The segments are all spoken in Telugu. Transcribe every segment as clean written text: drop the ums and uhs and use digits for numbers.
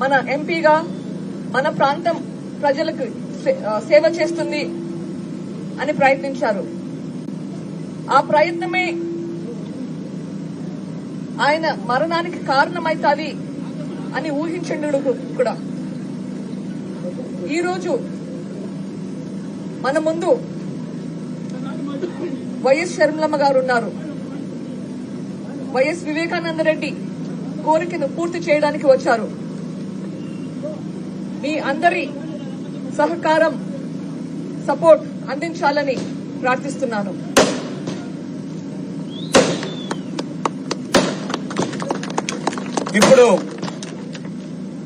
మన ఎంపీగా మన ప్రాంతం ప్రజలకు సేవ చేస్తుంది అని ప్రయత్నించారు. ఆ ప్రయత్నమే ఆయన మరణానికి కారణమైతాది అని ఊహించండు కూడా. ఈరోజు మన ముందు వైఎస్ షర్మిలమ్మ గారు ఉన్నారు. వైఎస్ వివేకానంద రెడ్డి కోరికను పూర్తి చేయడానికి వచ్చారు. మీ అందరి సహకారం, సపోర్ట్ అందించాలని ప్రార్థిస్తున్నాను. ఇప్పుడు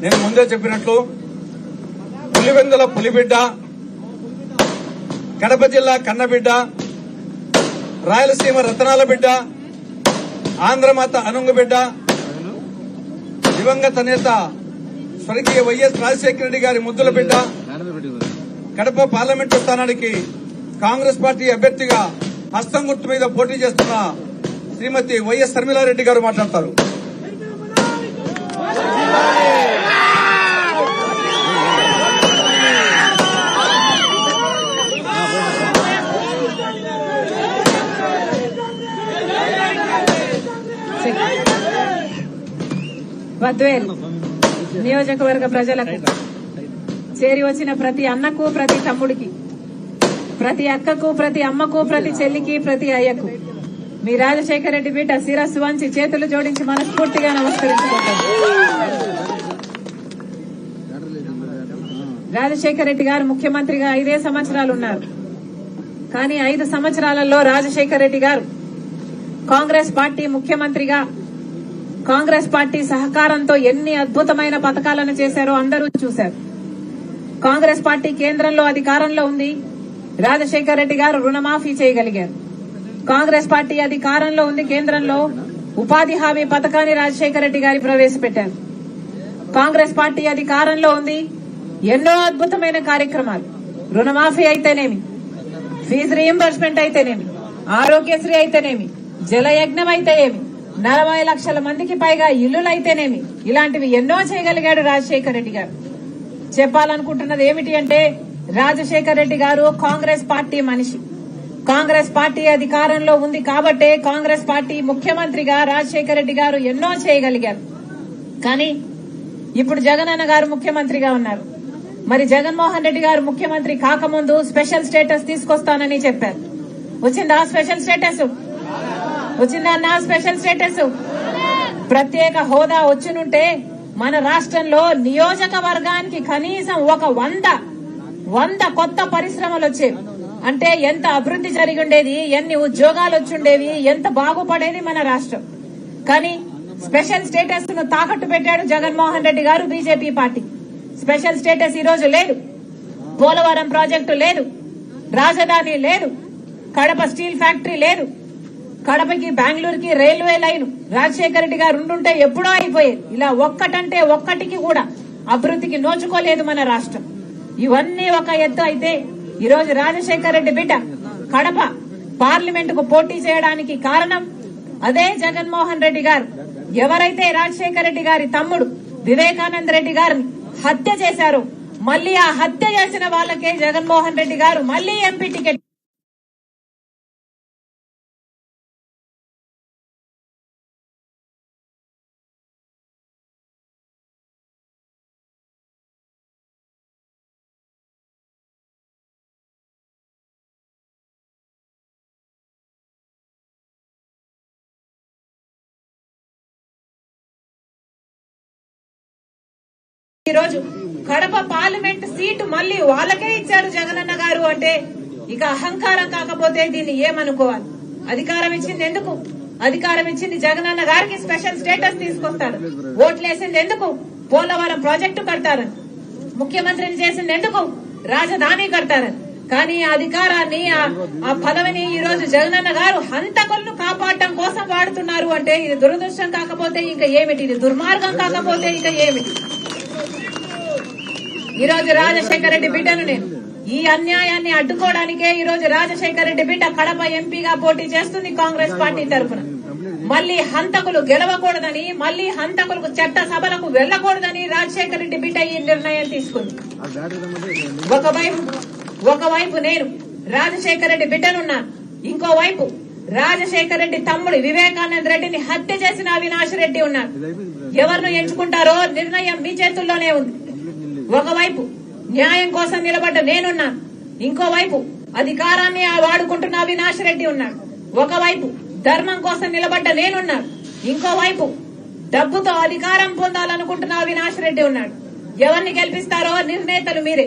నేను ముందే చెప్పినట్లు పులివెందుల పులిబిడ్డ, కడప జిల్లా కన్నబిడ్డ, రాయలసీమ రతనాల బిడ్డ, ఆంధ్రమాత అనుంగు బిడ్డ, దివంగత నేత స్వర్గీయ వైఎస్ రాజశేఖర రెడ్డి గారి ముద్దుల బిడ్డ, కడప పార్లమెంటు స్థానానికి కాంగ్రెస్ పార్టీ అభ్యర్థిగా హస్తం గుర్తు మీద పోటీ చేస్తున్న శ్రీమతి వైఎస్ షర్మిలారెడ్డి గారు మాట్లాడతారు. బద్వేల్ నియోజకవర్గ ప్రజలకు, చేరి వచ్చిన ప్రతి అన్నకు, ప్రతి తమ్ముడికి, ప్రతి అక్కకు, ప్రతి అమ్మకు, ప్రతి చెల్లికి, ప్రతి అయ్యకు మీ రాజశేఖర రెడ్డి బిడ్డ శిరస్సు వంచి చేతులు జోడించి మనస్ఫూర్తిగా నమస్కరించుకుంటాం. రాజశేఖర రెడ్డి గారు ముఖ్యమంత్రిగా 5 సంవత్సరాలు ఉన్నారు. కానీ 5 సంవత్సరాలలో రాజశేఖర రెడ్డి గారు కాంగ్రెస్ పార్టీ ముఖ్యమంత్రిగా కాంగ్రెస్ పార్టీ సహకారంతో ఎన్ని అద్భుతమైన పథకాలను చేశారో అందరూ చూశారు. కాంగ్రెస్ పార్టీ కేంద్రంలో అధికారంలో ఉంది. రాజశేఖర రెడ్డి గారు రుణమాఫీ చేయగలిగారు. కాంగ్రెస్ పార్టీ అధికారంలో ఉంది. కేంద్రంలో ఉపాధి హామీ పథకాన్ని రాజశేఖర రెడ్డి గారు ప్రవేశపెట్టారు. కాంగ్రెస్ పార్టీ అధికారంలో ఉంది. ఎన్నో అద్భుతమైన కార్యక్రమాలు, రుణమాఫీ అయితేనేమి, ఫీజు రీయింబర్స్మెంట్ అయితేనేమి, ఆరోగ్యశ్రీ అయితేనేమి, జలయజ్ఞం అయితేనేమి, 40 లక్షల మందికి పైగా ఇల్లులైతేనేమి, ఇలాంటివి ఎన్నో చేయగలిగాడు రాజశేఖర రెడ్డి గారు. చెప్పాలనుకుంటున్నది ఏమిటి అంటే, రాజశేఖర రెడ్డి గారు కాంగ్రెస్ పార్టీ మనిషి. కాంగ్రెస్ పార్టీ అధికారంలో ఉంది కాబట్టే కాంగ్రెస్ పార్టీ ముఖ్యమంత్రిగా రాజశేఖర రెడ్డి గారు ఎన్నో చేయగలిగారు. కానీ ఇప్పుడు జగనన్న గారు ముఖ్యమంత్రిగా ఉన్నారు. మరి జగన్మోహన్ రెడ్డి గారు ముఖ్యమంత్రి కాకముందు స్పెషల్ స్టేటస్ తీసుకొస్తానని చెప్పారు. వచ్చిందా స్పెషల్ స్టేటస్? వచ్చిందన్నా స్పెషల్ స్టేటస్? ప్రత్యేక హోదా వచ్చినుంటే మన రాష్ట్రంలో నియోజకవర్గానికి కనీసం ఒక 100 కొత్త పరిశ్రమలు వచ్చేవి. అంటే ఎంత అభివృద్ధి జరిగి ఉండేది, ఎన్ని ఉద్యోగాలు వచ్చుండేవి, ఎంత బాగుపడేది మన రాష్ట్రం. కానీ స్పెషల్ స్టేటస్ ను తాకట్టు పెట్టాడు జగన్మోహన్ రెడ్డి గారు, బీజేపీ పార్టీ. స్పెషల్ స్టేటస్ ఈ రోజు లేదు. పోలవరం ప్రాజెక్టు లేదు, రాజధాని లేదు, కడప స్టీల్ ఫ్యాక్టరీ లేదు, కడపకి బెంగళూరుకి రైల్వే లైన్ రాజశేఖర రెడ్డి గారు ఉండుంటే ఎప్పుడో అయిపోయేది. ఇలా ఒక్కటంటే ఒక్కటికి కూడా అభివృద్ధికి నోచుకోలేదు మన రాష్ట్రం. ఇవన్నీ ఒక ఎత్తు అయితే, ఈ రోజు రాజశేఖర రెడ్డి బిడ్డ కడప పార్లమెంటుకు పోటీ చేయడానికి కారణం అదే జగన్మోహన్ రెడ్డి గారు. ఎవరైతే రాజశేఖర రెడ్డి గారి తమ్ముడు వివేకానంద రెడ్డి గారిని హత్య చేశారో, మళ్లీ ఆ హత్య చేసిన వాళ్ళకే జగన్మోహన్ రెడ్డి గారు మళ్లీ ఎంపీ టికెట్ ఈ రోజు కడప పార్లమెంట్ సీటు మళ్లీ వాళ్ళకే ఇచ్చారు జగనన్న గారు. అంటే ఇక అహంకారం కాకపోతే దీన్ని ఏమనుకోవాలి? అధికారం ఇచ్చింది ఎందుకు? అధికారం ఇచ్చింది జగనన్న గారికి స్పెషల్ స్టేటస్ తీసుకొస్తారు. ఓట్లేసింది ఎందుకు? పోలవరం ప్రాజెక్టు కడతారని. ముఖ్యమంత్రిని చేసింది ఎందుకు? రాజధాని కడతారని. కానీ ఆ అధికారాన్ని, ఆ పదవిని ఈ రోజు జగనన్న గారు హంతకులను కాపాడటం కోసం వాడుతున్నారు. అంటే ఇది దురదృష్టం కాకపోతే ఇంకా ఏమిటి? ఇది దుర్మార్గం కాకపోతే ఇంకా ఏమిటి? ఈ రోజు రాజశేఖర రెడ్డి బిడ్డను నేను ఈ అన్యాయాన్ని అడ్డుకోవడానికే ఈ రోజు రాజశేఖర రెడ్డి బిడ్డ కడప ఎంపీగా పోటీ చేస్తుంది కాంగ్రెస్ పార్టీ తరఫున. మళ్లీ హంతకులు గెలవకూడదని, మళ్లీ హంతకులకు చట్ట సభలకు వెళ్లకూడదని రాజశేఖర రెడ్డి బిడ్డ ఈ నిర్ణయం తీసుకుంది. ఒకవైపు నేను రాజశేఖర రెడ్డి బిడ్డనున్నాను, ఇంకోవైపు రాజశేఖర రెడ్డి తమ్ముడు వివేకానంద రెడ్డిని హత్య చేసిన అవినాష్ రెడ్డి ఉన్నారు. ఎవరిని ఎంచుకుంటారో నిర్ణయం మీ చేతుల్లోనే ఉంది. ఒకవైపు న్యాయం కోసం నిలబడ్డ నేనున్నాను, ఇంకోవైపు అధికారాన్ని వాడుకుంటున్న అవినాష్ రెడ్డి ఉన్నాడు. ఒకవైపు ధర్మం కోసం నిలబడ్డ నేనున్నాను, ఇంకోవైపు డబ్బుతో అధికారం పొందాలనుకుంటున్న అవినాష్ రెడ్డి ఉన్నాడు. ఎవరిని గెలిపిస్తారో నిర్ణేతలు మీరే.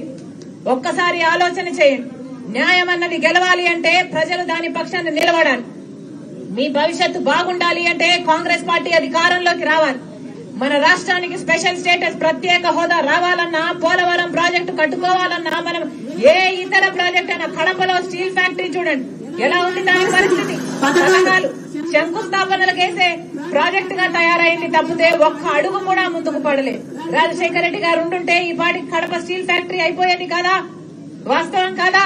ఒక్కసారి ఆలోచన చేయండి. న్యాయం అన్నది గెలవాలి అంటే ప్రజలు దాని పక్షాన్ని నిలబడాలి. మీ భవిష్యత్తు బాగుండాలి అంటే కాంగ్రెస్ పార్టీ అధికారంలోకి రావాలి. మన రాష్ట్రానికి స్పెషల్ స్టేటస్, ప్రత్యేక హోదా రావాలన్నా, పోలవరం ప్రాజెక్టు కట్టుకోవాలన్నా, మనం ఏ ఇతర ప్రాజెక్ట్ అయినా, కడపలో స్టీల్ ఫ్యాక్టరీ చూడండి ఎలా ఉంది దాని పరిస్థితి. పథకాలు శంకుస్థాపనలకేసే ప్రాజెక్టు గా తయారైంది తప్పితే ఒక్క అడుగు కూడా ముందుకు పడలేదు. రాజశేఖర రెడ్డి గారు ఉంటుంటే ఈ పాటికి కడప స్టీల్ ఫ్యాక్టరీ అయిపోయేది కదా. వాస్తవం కాదా?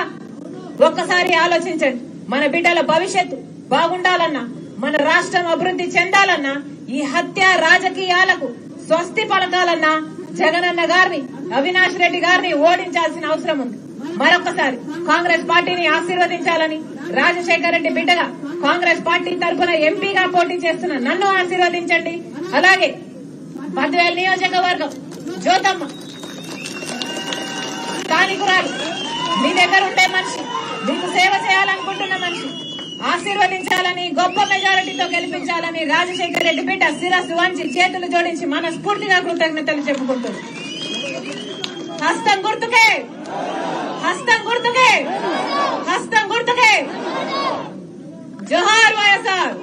ఒక్కసారి ఆలోచించండి. మన బిడ్డల భవిష్యత్తు బాగుండాలన్నా, మన రాష్ట్రం అభివృద్ధి చెందాలన్నా, ఈ హత్య రాజకీయాలకు స్వస్తి పలకాలన్నా జగనన్న గారిని, అవినాష్ రెడ్డి గారిని ఓడించాల్సిన అవసరం ఉంది. మరొకసారి కాంగ్రెస్ పార్టీని ఆశీర్వదించాలని, రాజశేఖర రెడ్డి బిడ్డగా కాంగ్రెస్ పార్టీ తరఫున ఎంపీగా పోటీ చేస్తున్న నన్ను ఆశీర్వదించండి. అలాగే బద్వేల్ నియోజకవర్గం జ్యోతమ్మ స్థానికురాలు, మీ దగ్గర ఉండే మనిషి, మీకు సేవ చేయాలనుకుంటున్న మనిషి, ఆశీర్వదించాలని, గొప్ప మెజారిటీతో గెలిపించాలని రాజశేఖర రెడ్డి బిడ్డ శిరస్సు వంచి చేతులు జోడించి మనస్ఫూర్తిగా కృతజ్ఞతలు చెప్పుకుంటుంది. హస్తం గుర్తుకే, హస్తం గుర్తుకే, హస్తం గుర్తుకే. జోహార్ వైఎస్ఆర్.